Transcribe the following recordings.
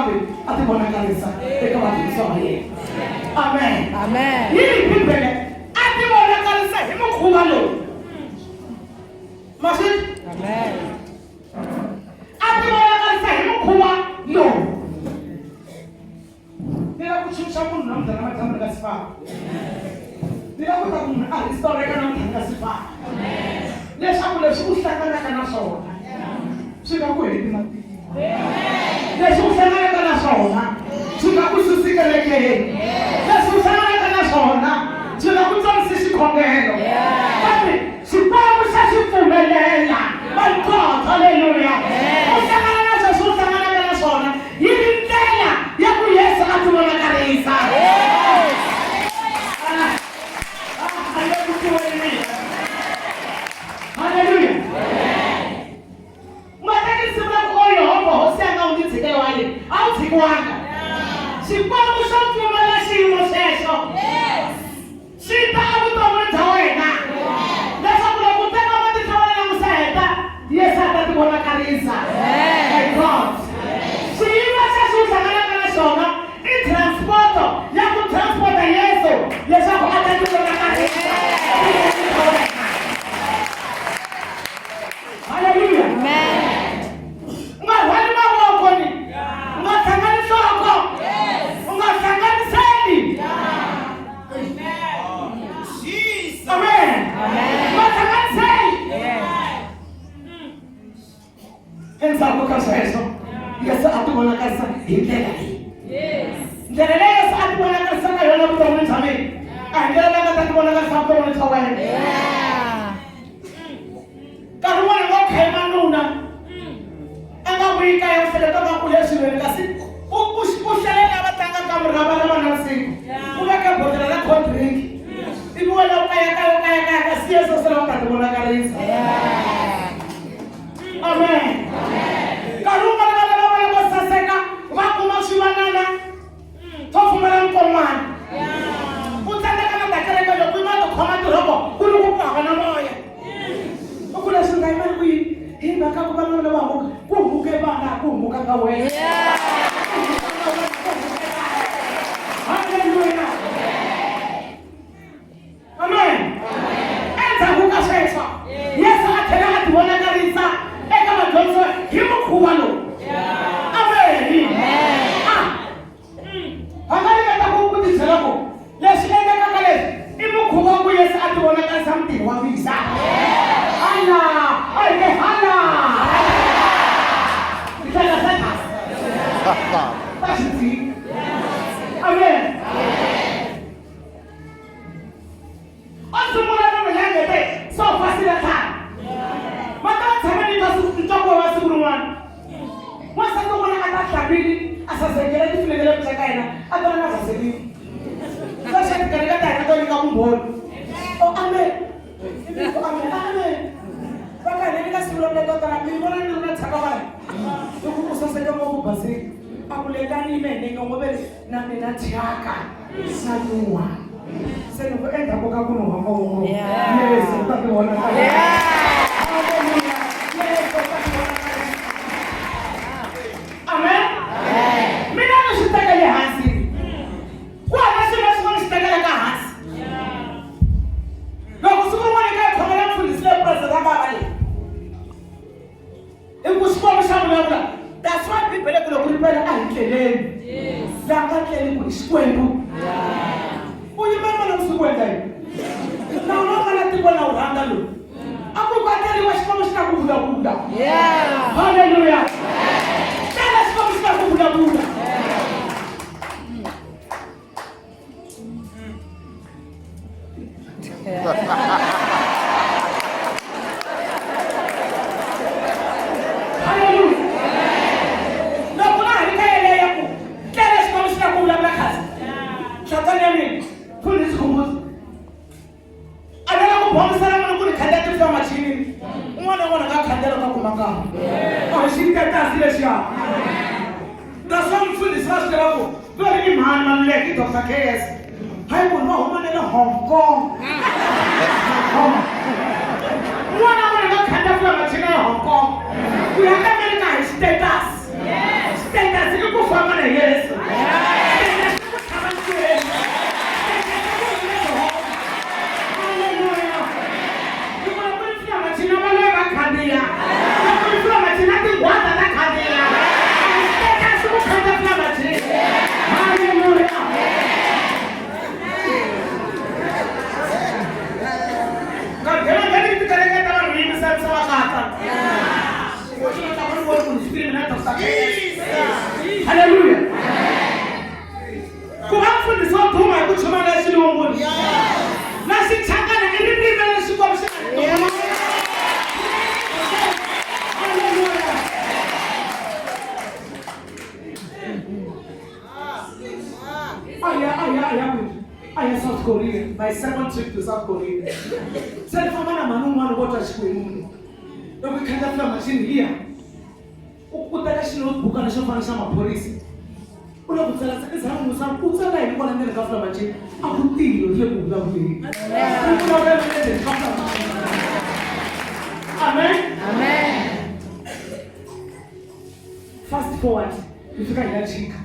wapi? Ati vonakarisa. Eka wapi kusoma yeye. Amen. Amen. Hili Biblia ati vonakarisa himukhuba lo. Masi? Amen. Ati vonakarisa himukhuba lo. Nila kuchucha munhu namdala mathambo kasifaka. Nila kuta munhu ahistoreka namdala kasifaka. Leswaku leswi u hlanganaka na swona swi nga ku heti matihlo. Leswi u hlanganaka na swona swi nga ku susikelekeni. Leswi u hlanganaka na swona swi nga ku tsarisi xikhongelo. Kambe xikwembu xa xi pfumelela. My God, haleluya. U hlangana na sweswi u hlanganaka na swona yi ri ndlela ya ku Yesu a ti vonakarisa. Hallelujah. Mataki sibula koyo hopo hosianga unditsikele wale. Au tsikwanga. Xikwembu xa pfumela xiyimo xexo. Xita vutomi bya wena. Leswaku loko u teka matihlo ya wena musa heta, Yesu a ta ti vonakarisa. My God. Xiyimo xexo u hlanganaka na xona i transporto ya ku transporta Yesu leswaku a ta ti vonakarisa. Hallelujah. Amen. Ungahwali mavoko ni. Ungahlangani nhloko. Ungahlanganiseli. Amen. Ungahlanganiseli. Endzhaku ka sweswo Yesu a ti vonakarisa hi ndlela leyi. Ndlela leyi Yesu a ti vonakarisa na yona vuton'wini bya mina a hi ndlela leyi nga ta ti vonakarisa vuton'wini bya wena. Nkarhi wun'wana nga khayima nuna a nga vuyi kaya u hleketa nga ku leswinene kasi u hlalela va tlangaka muravarava navusiku u veka bodlela ra cold drink ivi wena u kayakaya kasi Yesu se la u ta ti vonakarisa. Amen. Nkarhi wun'wana va lava va saseka va kuma swivanana swo pfumela nkon'wana u tsandzeka na dakereka loko i ma ti khoma tirhoko ku ri ku hava na moya. Ukula shinga imani kuyi himba ka kuba nona ba huka ku huke bana ku huka ka wena. Hallelujah. Amen. Enza huka sweswo Yesu a tlhela a ti vonakarisa eka vadyondzi hi mukhuva lowu. Amen. Hangaleka ku tibyela ku leswi endlekaka leswi i mukhuva ku Yesu a ti vonakarisa mtirho wa visa. That's it. Amen. Also, more than a young day, so fast in a time. But that's how many doesn't talk about the one. Once I don't want to attack family, as I said, I didn't feel like I don't know what I said. That's why I don't come home. Oh, amen. Amen. Baka nenda sura ya doktora mbona nina takawai yuko sasa kama uko basi akulekani imene ngombe na nina tiaka sanua sasa ngo enda kwa kuno hapa huko Yesu utakuona hallelujah Yesu utakuona amen mimi nashtaka ya hasi kwa nasi nashtaka ya hasi na kusukuma ni kama kama mfundishe pesa za baba ni that's why people are going to prepare and kill him. Yes. They are not killing with square. Oh, you remember them square? Now, no one people now handle. I'm going to tell you what's coming to Buddha. Yeah. Hallelujah. Tell us what's coming to Buddha. MALULEKE Dr. KS. I will know woman in Hong Kong. One hour ago, Hong Kong. We have American status. Status. You go for na Yesu. Hallelujah. Kumafundisa waphuma ukuthuma lesilunguni. Nasithangana iliphi lesikwamsha. Aya South Korea. My second trip to South Korea. Sasa kama manu bota siku we can't have a machine here. Ukutaka shino bukana shofana sama polisi. Una kutala sasa musa kutala ilikuwa na ndani kafla machine. Akutilo ile kubwa kuli. Amen. Amen. Fast forward. Ifika inachika.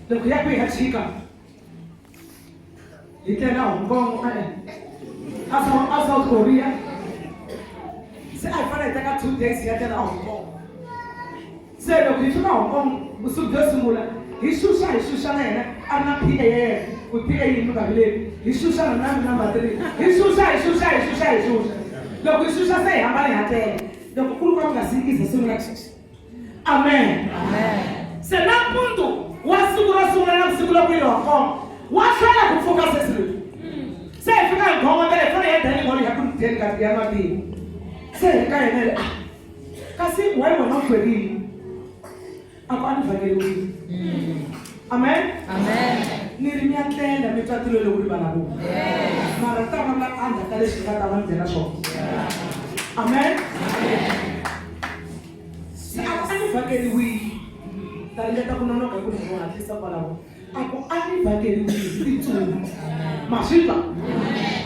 Ndio yako inachika. Ikena Hong Kong asa South Korea. Say I find I take 2 days here than Hong Kong. Say no, if you know Hong Kong, musu dosimula. Isusha na ana PA. We PA in Mugabile. Isusha na materi. Isusha. Look, Isusha say ambali hate. The kukuru kwa mgasiki is a similar church. Amen. Amen. Say na punto. Wasugura na msigula kwa Hong Kong. Wafanya kufoka sisi. Say fika ngoma mbele fanya yeye ndani hakutenga kiama bi. Say kae kasi wewe na kweli. Akani vageli. Amen. Amen. Nirimia tenda mitatu lele kuli banabu. Mara tama na anda kale shikata wanje na shop. Amen. Akani vageli wi. Taleta kunono kwa kuna kisa pala. Ako ani vageli vitu mashika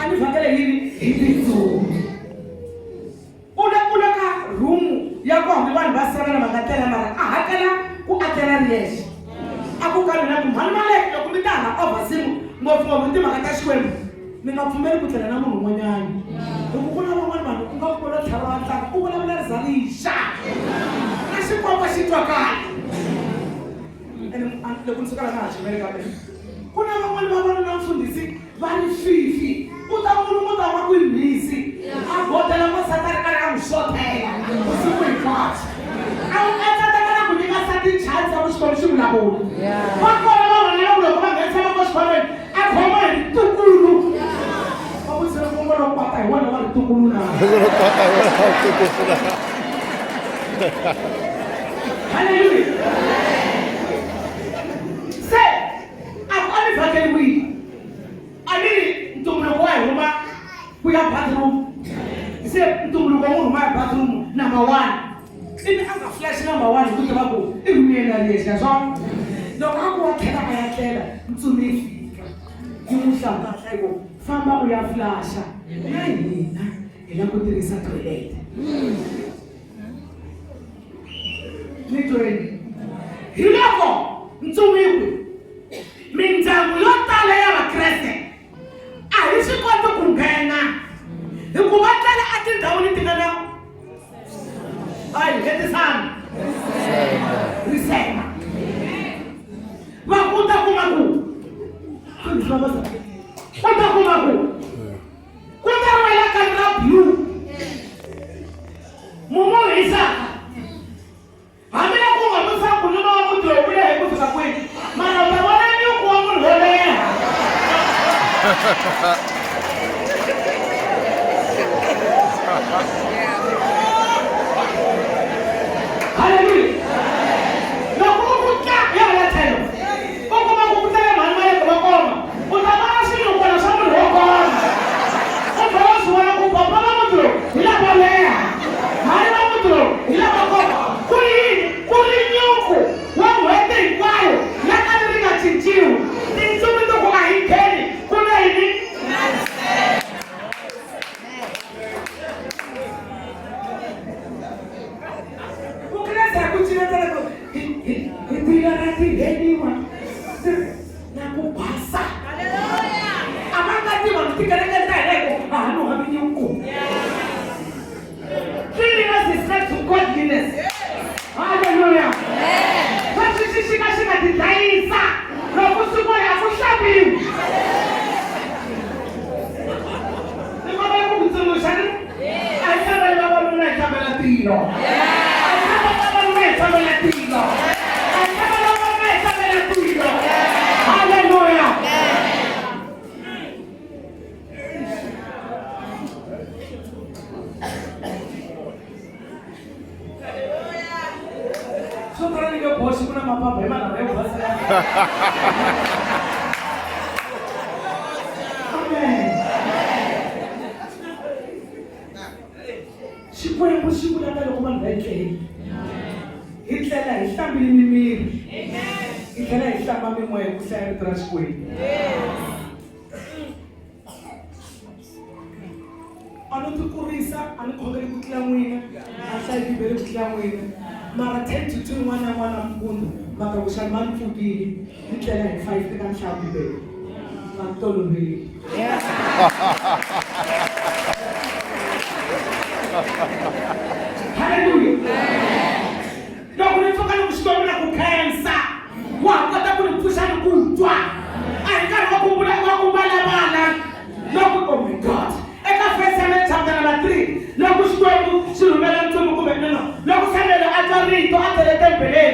ani vageli vitu una ka room yako ambaye basara na magatela mara hakala ku atela yeshi ako kana na kumhalmale yokumitana obasimu ngofu ngokuthi makatashwemu mina mfumele kuthela na munhu mwanyani ukukuna mama vanhu kungakukola tharawata ukuna mna zalisha asikwapa shitwa kali and lokunisukala na chimereka bene kuna mama na mfundisi bali fifi utamuntu wakuyimisi agodela masatari kana amshotela usikwiphatha awuqathatha kunika sathi chance akushikolishimu labo bakona bangana lokho bangethe bakoshikole akhoma itukulu babuzela ngomolo kwata iwona wali tukulu na hallelujah. Say I'm only we I mean we have bathroom. Say my bathroom number 1. If you have a flash number 1, you can go. If you mean that yes, no, I want to tell to me. You must have that go. Fama we have flash. And I'm going to listen to it. Literally. You know, to me. Minjangu yote leo wakrese. Aishi kwa to kungena. Ukubatala ati ndaoni tingana. Ai, hete sana. Risema. Wakuta kumaku. Kuta kumaku. Kuta wala kadra blue. Mumo isa. Amina kuwa musa kununa wa mtu ule hekusa kweli. Mana utawana nyuku wa mtu ule. Hallelujah. Na kukuta ya wala teno. Kukuma kukuta ya manmale kwa koma. Utamana sinu kwa na samu ni wakoma. Upawasu wana kupapama mtu ila kwa lea. Haina mtu ila kwa koma. Kuli nyuku. Wawete ikwayo. Yakadiri na chinchiu. Ninsumitu kwa hikeni. Kuna hini. Ukileza kuchileta lako. Hiti heri na kubasa. Amangati wantikelekeza no hamini huko. Cleanliness is next to godliness. Hallelujah. Sisi shika titaisa. Na kusuko ya kushabi. Ni baba yako kutunushani? Aisha baba mwana kama latino. Aisha baba mwana kama latino. Aisha baba mwana kama latino. Hallelujah. Sobrang nyo po, siguro na mapapayman na kayo. Amen. Siguro po, siguro na kayo kumandaike. Hitlela, isang bilimimir. Hitlela, isang mamimoy, kusaya transpoy. Ano tukurisa, ano kogari kutlamwina, asay bibere kutlamwina. Mara 10 to 2 wana mpundu maka ushaman fuki nitela 5 tika shabi be matolo be hallelujah na kunitoka kushikwa na kukansa wakata kunipusha kutwa aikana wakumbala bala no oh my god eka First chapter number 3 no kushikwa shirumela mtumu kumeneno no kusamela atarito atere tempele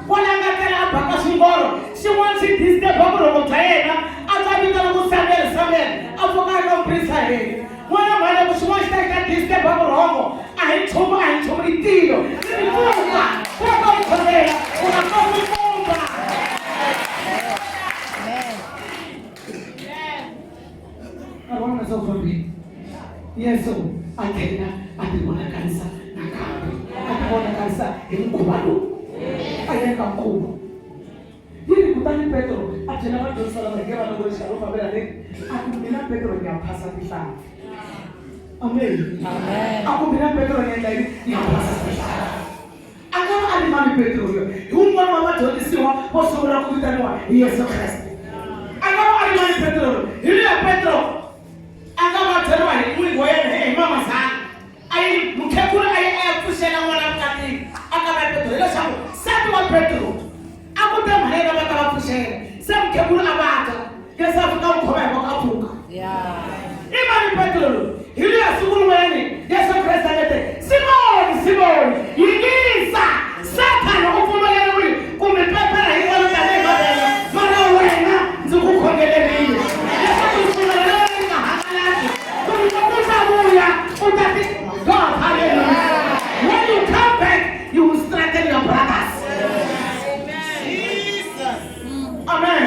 wala ngatela baka shingoro she wants it this day bakoro mutayena atabita no kusamela samela afoka no prisa he wala kushwashta this day bakoro homo aichoma itilo nifunga kwa kusamela unakomba amen so from Yesu akenda vonakarisa na kambi. Vonakarisa mkubalo. Ayeka mkubwa. Hili kutani Petro atena wa Jerusalem ngewa na kulisha rofa bila nini. Akumina Petro ni apasa kishana. Amen. Amen. Akumina Petro ni ndani ni apasa kishana. Akawa alimami Petro huyo. Huwa mama todi siwa posura kutanwa Yesu Kristo. Akawa alimami Petro. Hili ya Petro akawa terwa ni mwili wa yeye mama sana. Ai mkekula ai pushena mwana mkati. Akawa Petro ile shamu. Sasa wa Petro. Akuta maneno bata pushena. Sasa mkekula abata. Kesa fuka mkoba wakapuka. Yeah. Imani Petro. Ile asukuru mwenye Yesu Kristo alete. Simon. Ingiza. Satan ukufumana wewe. Kumepepa na hiyo ndani baba. Mara wena nzukukongele nini. God, hallelujah. When you come back, you will strengthen your brothers. Amen. Jesus. Amen.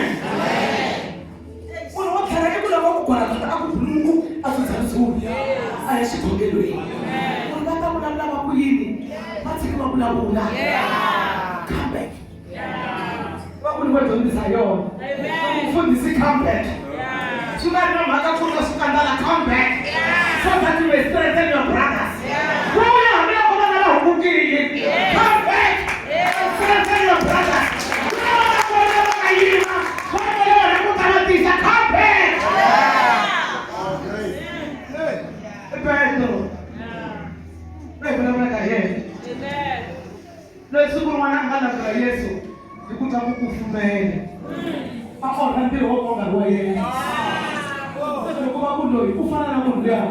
What can I do? I will Mungu atuzazuri. Ayashikongelewe. Unataka kulala wakulini. Hata kama kulabula. Come back. Wakuni wetu ndisayo. Amen. Fundisi come back. Tunajua maka kuna sukandala come back. So that you may strengthen your brothers. Come back and strengthen your brothers. Come back. Yesu nikuta kukufumene. Ako nambiro wako ngawaye. Kwa kundo ikufana na mundia.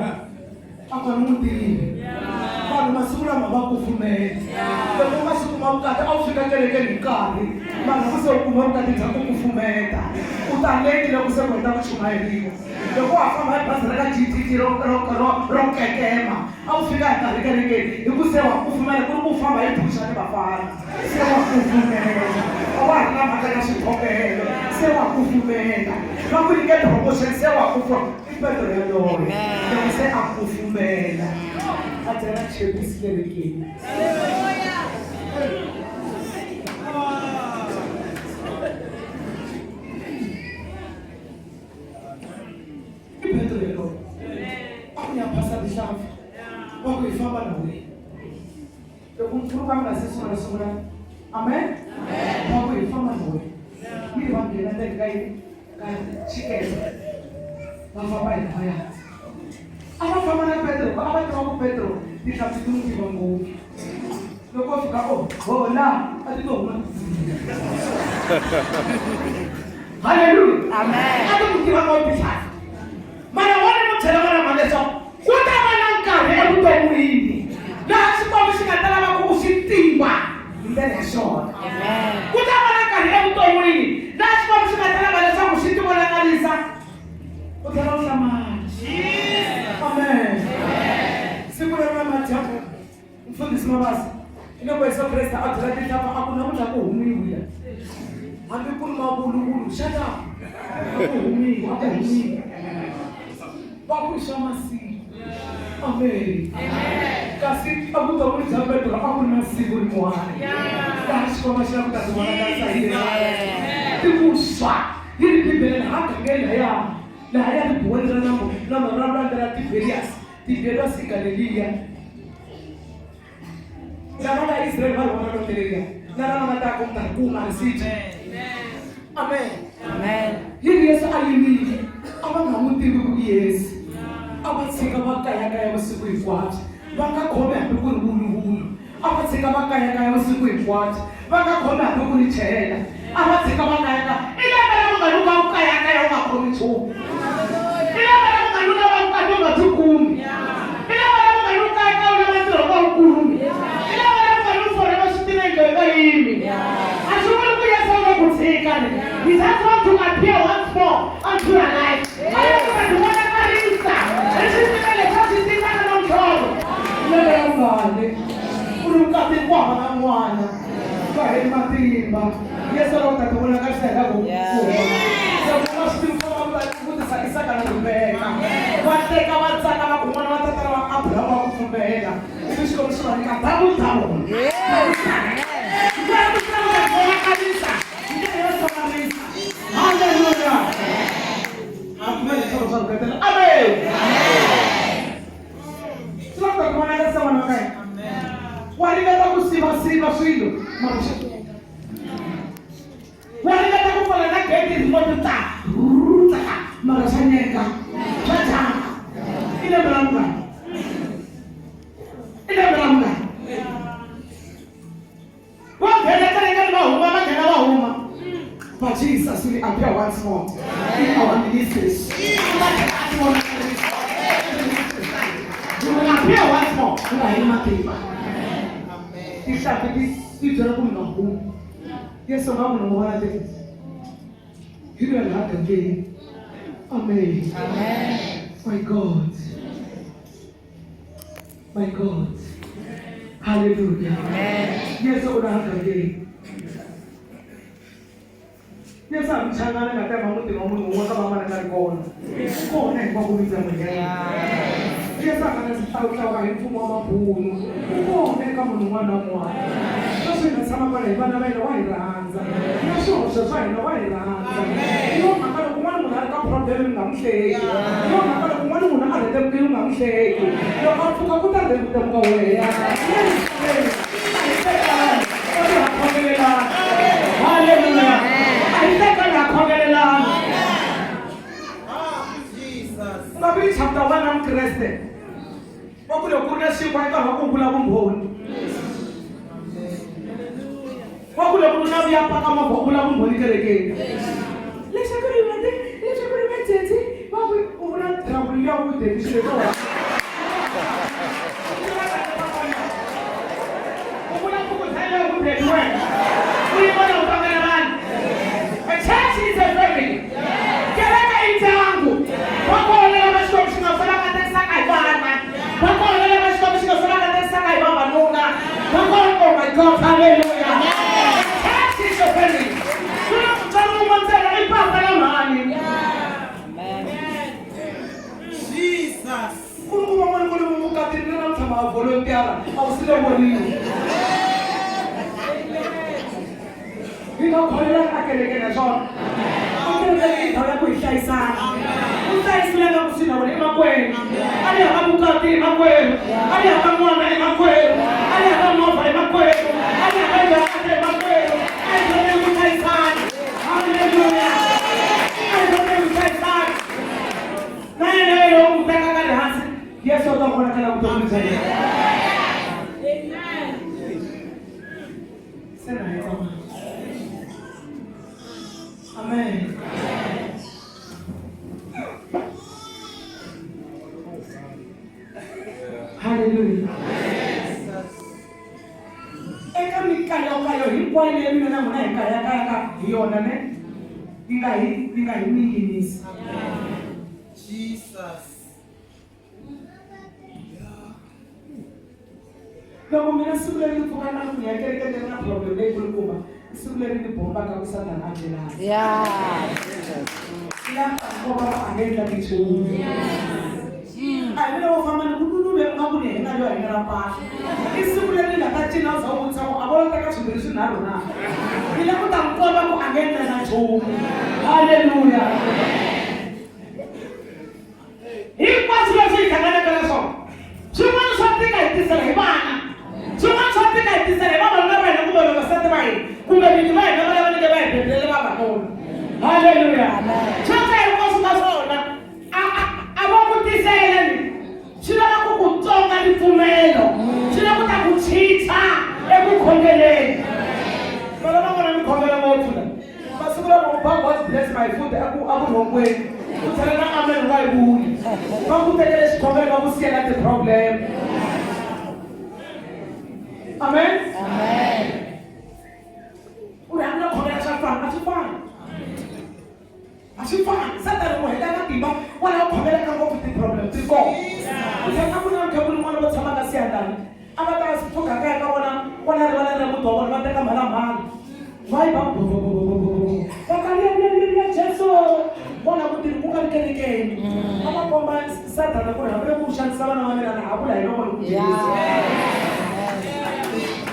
Ako nutiri. Kwa masura mabakufumene. Kwa masura mabukata au fika kele kari. Bana kusa kumabukata takukufumeta. Utaleki na kusa kwenda kuchumaeliwa. Kwa afama pasara jiti rokekema. Au fika kele ikusewa kufumene kufama ipusha ni bafara. Sewa kufumene. Awana makana shitopele. Sewa kufumene. Quand you get promotion, say what you from. People don't know. They say I'm kufumena. That's a natural display. Hallelujah. People don't know. I'm your pastor Bishop. What we found on the way. The Kuntuka Massa Sura. Amen. What we found on the way. then chicken. Mama ya. Apa fama na Pedro, apa tamo Pedro, di kapitulu di bango. Loko fika na, atito na. Hallelujah. Amen. Ato mkiwa kwa bisa. Mana wale mtela mana maneso. Kuta mananka hebu to muhindi. Na asipo mshikatala makusitimba. Mbele ya shona. Amen. Kuta mananka hebu to muhindi. Na asipo mshikatala maneso kusitimba na kanisa. Utaona maji. Amen. Siku ya mama mfundisi mabasi. Ingawa Yesu Kristo atuleta hapa hakuna mtu akuhumiwa. Amekuru mabulu shata. Akuhumiwa, akuhumiwa. Babu shamasi. Amen. Kasi abu tamu jambe tu aku nasi bul muani. Kasi kwa maisha kutazama kanisa hili. Tibusa. Hili kibela hata ngela ya. Na haya tupuenza namo na marabla ndara tiberias. Tiberias ikalelia. Namana Israel wala wanaotelea. Na nataka kumtakuma asije. Amen. Amen. Hili Yesu alimini. Aba ngamutibu Yesu. Aba sika bakaya masiku ifuata. Banga khona ukubulu. Aba sika bakaya masiku ifuata. Banga khona ukulichela. Aba sika bakaya. Ile bala ngaluka ukaya ungakhomitsho. Ile bala ngaluka ukadonga tukumi. Ile bala ngaluka una matro ukumi. Ile bala ngaluka fora masitina ngeba yimi. Ashukuru kwa Yesu akutikane. He just want to appear once more unto your life. I vonakarisa. Esizimele sasitika na mthobo. Lele yangane. Ulukati kwa na mwana. Kwa heri matimba. Yesu alotaka vonakarisa yako. Sababu simfoma kuti sakisaka na kumbeka. Wateka watsaka makumana watatara wa Abraham wakumbeka. Isishiko mshoni katabu tabu. Hallelujah. Amen. Amen. Sasa kwa nini sasa wanakai? Walileta kusiba swilo. Walileta kufanya na keki moto ta. Marashanyeka. Chacha. Ile mlanga. But Jesus will appear once more in our ministries. You will appear once more in our matimba. If that is not home, yes, so I'm going to do. You will have again. Amen. Amen. My God. My God. Hallelujah. Amen. Yes, so I'm going to do. Yes, I'm changing my time. I'm going to go to my mother's home. Go and go with them again. Yes, I'm going to start showering for Mama Poon. Go and come on one on one. Just in the summer, I run away the white hands. You're sure to find the white hands. You're not going to one who had a problem. I'm saying, you're not going to one who had them doing. I'm saying, you're not going to put them away. Yes, hallelujah. Jesus. Chapter 1 I'm interested. What could you see why God will pull up on board? What could you not be a pack of pull up on board again? Let's agree with it. But we will not trouble you with it. We want to come around. A church is a family. Oh my God, hallelujah. Church is a family. Jesus. You know, call it like a legend. I'm going to tell you what I say. Islam kusina wale makwe ali akamukati makwe ali akamwana makwe ali akamwa makwe ali akaja makwe ali akaja makwe hallelujah. vutomi bya yena. Se na heta mali. Amen. Hallelujah. Eka mikayo hinkwayo leyi mina na n'wina hi kayakayaka hi yona ne yi nga hi miyinisi. Jesus. Loko mina siku leri ni pfuka na ku ya kereke ni na problem leyi kulukumba siku leri ni bombaka ku Satana a tlelaka. Ya ngoba a nge endla nchumu. A hi mina wo famba ni ku luluve u nga ku ni hina yo hina ra pasi. I siku leri ni nga ta cina u za u vutisa ku a vo teka swimbirhi swinharhu na. Ni le ku ta n'wi komba ku a nge endla na nchumu. Haleluya. Hinkwaswo leswi hi hlanganaka na swona swin'wana swa tika hi tisela hi vana, swin'wana swa tika hi tisela hi vavanuna va hina kumbe vavasati va hina kumbe vinyi va hina va lava nige va hi bebulele vavanuna. Haleluya. Sweswo hinkwaswo ka swona a vo ku tisela ni swi lava ku ku tsonga ripfumelo, swi lava ku ta ku chicha eku khongeleni. Vana va vona mi khongela ngopfu la masiku lama u ba God bless my food a ku rhongweni ku tlhela na amen wa hi vuyi va ku tekele xikhongelo va ku siyela ti-problem. Amen. U ri hambi na khongela swa fana a swi fani Satana n'wi heta matimba wala u khongeleka ngopfu ti-problem ti kona. U tlhela ku na nkhebuli n'wana vo tshama ka siyandani a va ta pfuka kaya ka vona rivala ra muti wa vona va teka mhalamhala vai va vakaliya Jesu vona ku tiri ku nga ri kerekeni a va komba Satana ku ri hambi ku xanisa vana va mina na ha vula hi loko ni ku tirhisa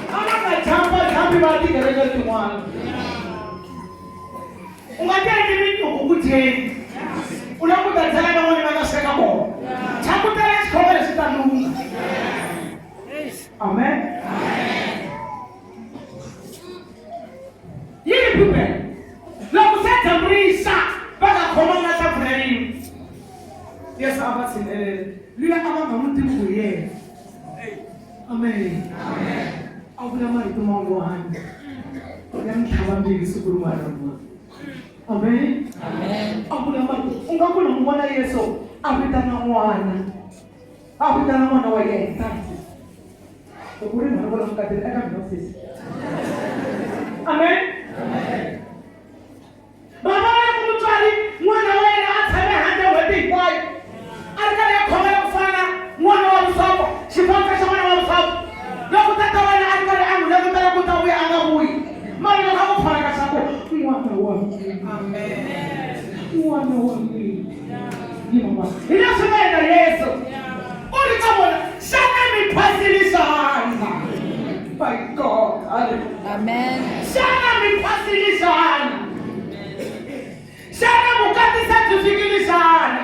a va nga jambi va tikereke tin'wana u nga teki minyuku ku dyeni u la ku ta byela van'wana va nga sweka kona chakutela xikhongelo xi ta lunga. Amen. Yini pipe loko se tamrisa va nga khomanga ta pfuleriwa. Yesu a va tshinelela luya a va nga n'wi tivi ku hi yena. Amen. A vula marito man'wana ya ntlhava mbili siku rin'wana na rin'wana. Amen. A vula marito u nga ku n'wi vona Yesu a vitana n'wana wa yena. Loko ri mhaka lomu katile eka office. Amen. Baba ya ku mutswari n'wana wa yena a tshame handle n'hweti hinkwayo a ri karhi a khomela ku fana n'wana wa vusoko xifambo xa n'wana wa vusoko loko tata wena a ri karhi a n'wi lekutela ku ta vuya a nga vuyi mara loko a ku fanaka xa ku n'wana wa mina. N'wana wa mina hi mama hi leswi nga endla Yesu u ri ka vona xana mi phasilisana. My God. Amen. Shana mi phasilisana. Shana mukatisa tufikilisana.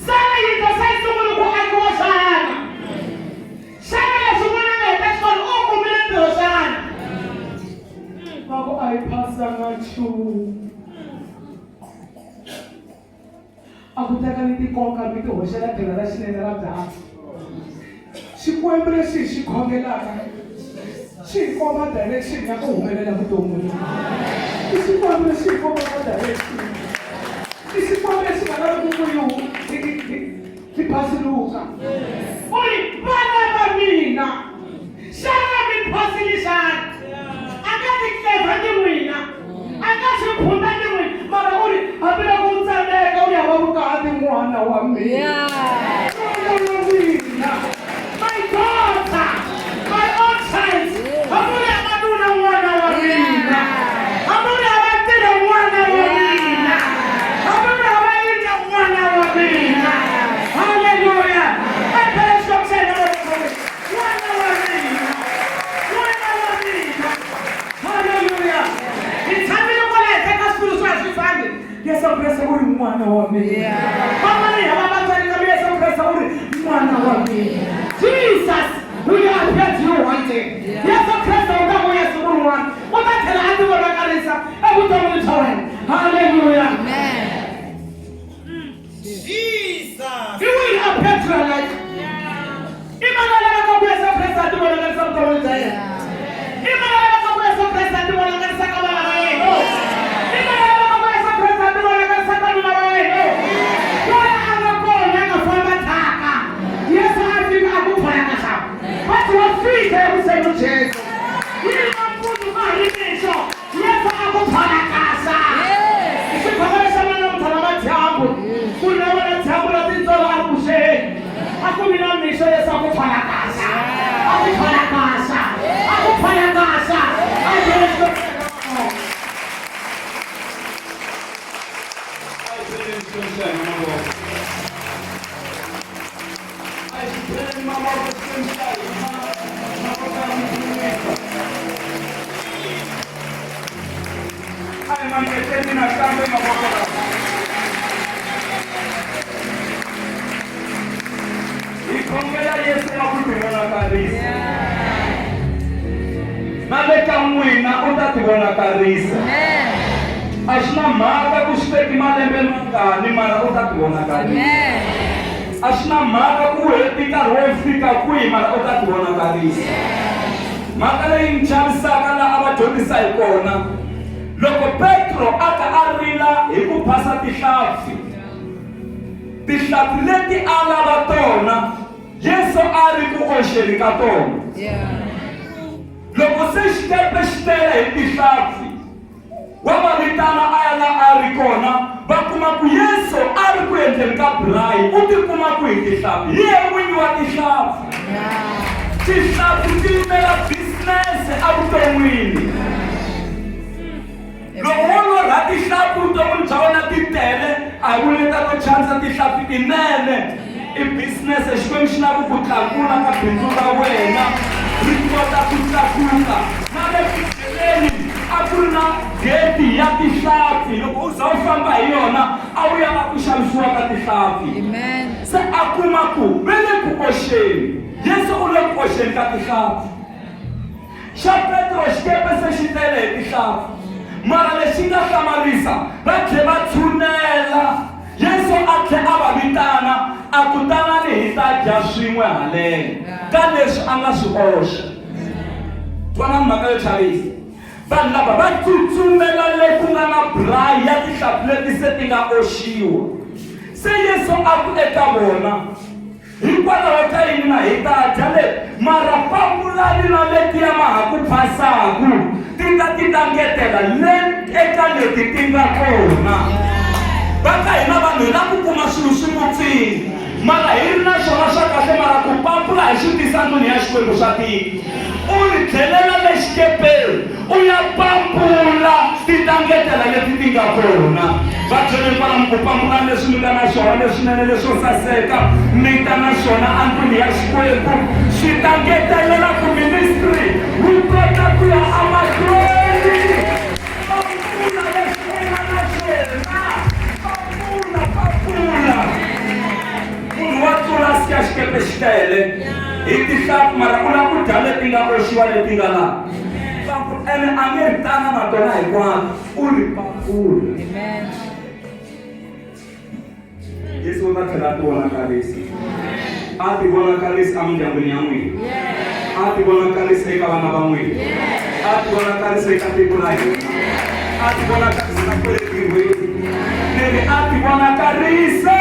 Sana yito saisungulu ku akiwa sana. Shana lesungulu ngeta xikolo u kumile ntirho sana. Mako a yi phasanga nchumu. A ku teka ni tikonka mi ti hoxela tlhelo ra xinene ra byasi. Xikwembu lexi hi xi khongelaka xi hi komba direction ya ku humelela vuton'wini. I xikwembu lexi hi kombaka direction. I xikwembu lexi nga lavi ku hi phasiluka. U ri vana va mina xana mi phasilisana a nga ti tleva ni n'wina a nga swi phunda ni n'wina mara u ri hambi loko u tsaneka u ya va vukati n'wana wa mina. N'wana wa mina. My daughter, my own child, hamule amaduna mwana wa mina, hamule abatile mwana wa mina, hamule abalinda mwana wa mina. Hallelujah. Epele shokshela mwana wa mina, mwana wa mina. Hallelujah. Itamile kwa lete kasulu swa shifandi. Yesu Kristo uri mwana wa mina. Mama ni hababatani kama Yesu Kristo uri mwana wa mina. Jesus, who you appear to you one day. Yes, of Christ, I will yes, one. What I tell you, I do vonakarisa. I will tell you to hallelujah. Amen. Jesus. He will appear to your life. mangeteni na kambe maboko. Ikongela Yesu vonakarisa. Naleka mwina vonakarisa. Ashna maka kushpeki malembe mangani mara vonakarisa. Ashna maka kuhetika rofika kui mara vonakarisa. Makala inchamisa kala abajonisa ikona. Loko Petro aka arila ikupasa tihlafi. Tihlafi leti alava tona. Yesu ari ku osheni ka tona. Loko se xitepe xitele hi tihlafi. Wavavitana ayala ari kona. Va kuma ku Yesu ari ku endleni ka braai. U tikuma ku hi tihlafi. Hi ye n'winyi wa tihlafi. Tihlafi ti yimela business evuton'wini. Loko wo lorha tihlafi vuton'wini bya wena ti tele, a hi vuleta to chanisa tihlafi tinene. I business xikwembu xi lava ku tlakula ka bindzu ra wena ri kota ku tlakuka. Na le kusheleni a ku ri na gate ya tihlafi. Loko u za u famba hi yona a wu ya ku xavisiwa ka tihlafi. Se a kuma ku ve le ku oxeni. Yesu u le ku oxeni ka tihlafi. Xa Petro xikepe se xi tele hi tihlafi. Mara lexi nga hlamarisa va tlhe va tshunela. Yesu a tlhe a va vitana a ku tanani hi ta dya swin'we haleni ka leswi a nga swi oxa. Twana mhaka yo chavisa. Vanhu lava va tsutsumela le ku nga na braai ya tihlafi leti se ti nga oxiwa. Se Yesu a ku eka vona hikwalaho ka yini na hi ta dya le mara pambulani na letiya ma ha ku phasaku ti ta ngetela le eka leti ti nga kona. Baka hina vanhu hi la ku kuma swilo swi mutsini mara hi ri na swona swa kahle mara ku pampula hi swi tisa ndlwini ya xikwembu swa tiko. U ri tlhelela le xikepeni u ya pampula ti ta ngetela leti ti nga kona. Vadyondzeni kwala ku pampula leswi mi nga na swona leswinene leswo saseka mi ta na swona andlwini ya xikwembu swi ta ngetelela ku ministry wu kota ku ya amahlweni. Pampula leswi u nga na swona. Munhu wa tlula siya xikepe xi tele hi tihlafi mara ku na ku dya leti nga oxiwa leti nga laha. Ene a nge ri tana na tona hinkwato u ri pampula. Yesu u ta tlhela a ti vonakarisa. A ti vonakarisa emindyangwini ya n'wina. A ti vonakarisa eka vana va n'wina. A ti vonakarisa eka tiko ra hina. A ti vonakarisa na kwele tirhweni. Leri a ti vonakarisa.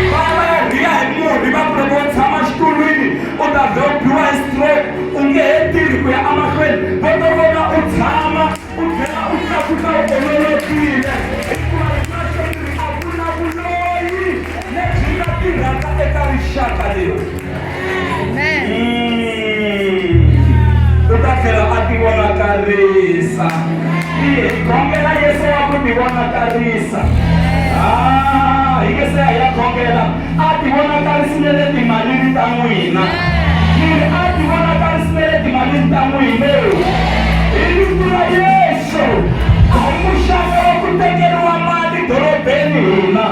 Va ya riya hi murhi va ku loko u tshama xitulwini u ta vhyopiwa hi stroke u nge he tirhi ku ya emahlweni. Vo to vona u tshama u tlhela u tlakuka u ololokile. Hikuva ri a ku na vuloyi lebyi nga tirhaka eka rixaka leri. U ta tlhela a ti vonakarisa. Hi khongela Yesu wa ku ti vonakarisa. Hi nge se ya khongela a ti vonakarisile le timalini ta n'wina. A ti vonakarisile le timalini ta n'wina. Hi vito ra Yesu a hi muxaka wa ku tekeriwa mali dorobeni hina.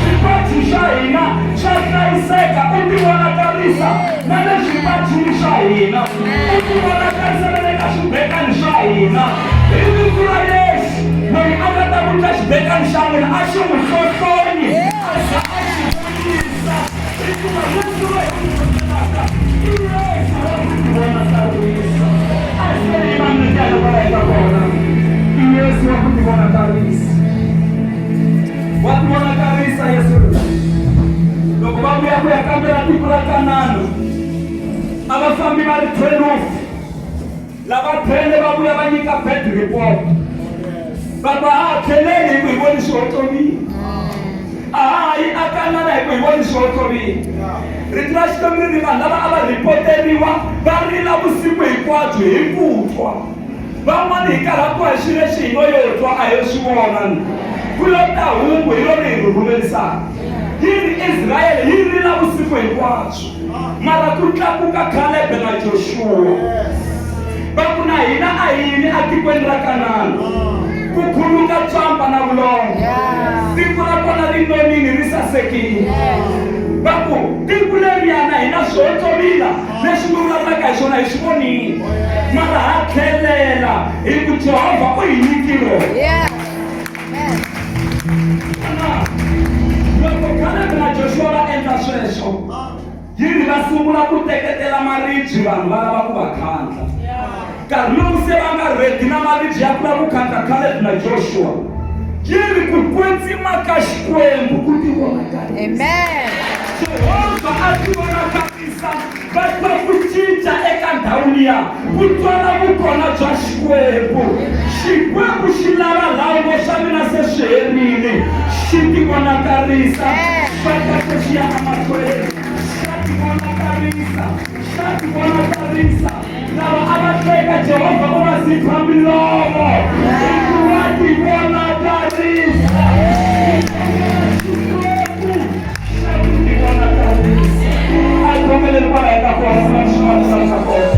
Xipachi xa hina xa hlayiseka u ti vonakarisa na le xipachini xa hina. U ti vonakarisa na le ka xibekani xa hina. Hi vito ra Yesu loyi a nga ta ku ta xibekani xa n'wina a xi n'wi hlohlonyi a za a xi vuyisa. Hikuva Yesu loyi u n'wi vonaka i Yesu wa ku ti vonakarisa. A hi se yima ndlela va eka kona. I Yesu wa ku ti vonakarisa. Wa ti vonakarisa Yesu. Loko va vuya ku ya kambela tiko ra Kanani a va fambi va ri 12. Lava 12 va vuya va nyika bad report. Baba tlheleni hi ku hi voni swihoxovile. Hi a Kanani hi ku hi voni swihoxovile. Rito ra Xikwembu ri vanhu lava a va ripoteriwa va rila vusiku hinkwabyo hi ku twa. Van'wani hi karhatiwa hi swilo leswi hi ngo yo twa a yo swi vona. Ku lo ta hungu hi rona hi rhumelisaka. Yini Israyele yi rila vusiku hinkwabyo mara ku tlakuka Caleb na Joshua. Va ku na hina a hini a tikweni ra Kanani. kukhuluka tswamba na vulongo tiko ra kona ri nonini ri sasekile baku tiko leriyana hi na swotomila leswi mi vulavulaka hi swona hi swi vonile mara ha tlhelela hi ku Jehovha u hi nyikile loko Caleb na Joshua va endla sweswo yini va sungula ku teketela maribye vanhu va lava ku va khandla nkarhi lowu se va nga redi na maribye ya ku lava ku khandla Caleb na Joshua yini ku kwetsima ka Xikwembu ku ti vonakarisa Jehovha a ti vonakarisa va twa ku cinca eka ndhawu liya ku twala vukona bya Xikwembu Xikwembu xi lava lawo swa mina se swi herile xi ti vonakarisa va ta ku xi ya emahlweni xa ti vonakarisa lava a va teka Jehovha u va zipha milomo va ti vonakarisa I come in and buy a couple of